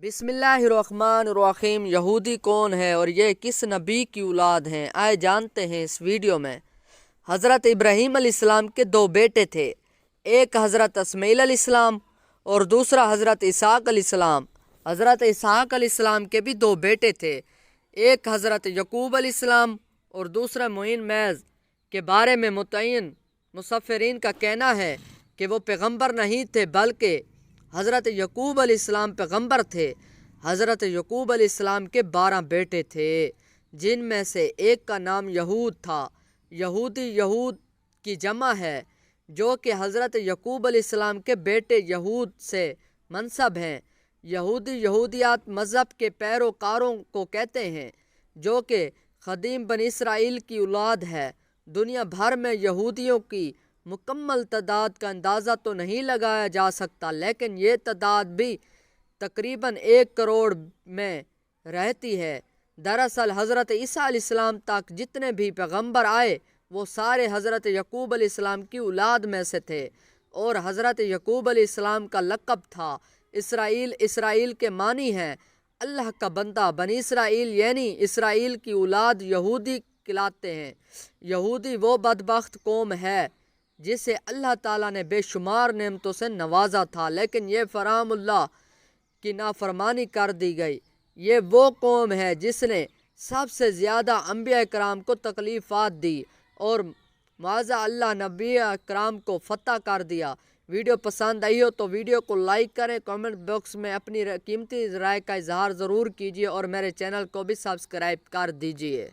بسم اللہ الرحمن الرحیم۔ یہودی کون ہے اور یہ کس نبی کی اولاد ہیں؟ آئے جانتے ہیں اس ویڈیو میں۔ حضرت ابراہیم علیہ السلام کے دو بیٹے تھے، ایک حضرت اسماعیل علیہ السلام اور دوسرا حضرت اسحاق علیہ السلام۔ حضرت اسحاق علیہ السلام کے بھی دو بیٹے تھے، ایک حضرت یعقوب علیہ السلام اور دوسرا معین میز کے بارے میں متعین مفسرین کا کہنا ہے کہ وہ پیغمبر نہیں تھے بلکہ حضرت یعقوب علیہ السلام پیغمبر تھے۔ حضرت یعقوب علیہ السلام کے 12 بیٹے تھے، جن میں سے ایک کا نام یہود تھا۔ یہودی یہود کی جمع ہے، جو کہ حضرت یعقوب علیہ السلام کے بیٹے یہود سے منسب ہیں۔ یہودی یہودیات مذہب کے پیروکاروں کو کہتے ہیں، جو کہ قدیم بنی اسرائیل کی اولاد ہے۔ دنیا بھر میں یہودیوں کی مکمل تعداد کا اندازہ تو نہیں لگایا جا سکتا، لیکن یہ تعداد بھی تقریباً 1 کروڑ میں رہتی ہے۔ دراصل حضرت عیسیٰ علیہ السلام تک جتنے بھی پیغمبر آئے وہ سارے حضرت یعقوب علیہ السلام کی اولاد میں سے تھے، اور حضرت یعقوب علیہ السلام کا لقب تھا اسرائیل۔ اسرائیل کے معنی ہے اللہ کا بندہ۔ بنی اسرائیل یعنی اسرائیل کی اولاد یہودی کہلاتے ہیں۔ یہودی وہ بدبخت قوم ہے جسے اللہ تعالیٰ نے بے شمار نعمتوں سے نوازا تھا، لیکن یہ فرمان اللہ کی نافرمانی کر دی گئی۔ یہ وہ قوم ہے جس نے سب سے زیادہ انبیاء کرام کو تکلیفات دی اور معاذ اللہ نبی کرام کو فتح کر دیا۔ ویڈیو پسند آئی ہو تو ویڈیو کو لائک کریں، کامنٹ باکس میں اپنی قیمتی رائے کا اظہار ضرور کیجیے اور میرے چینل کو بھی سبسکرائب کر دیجیے۔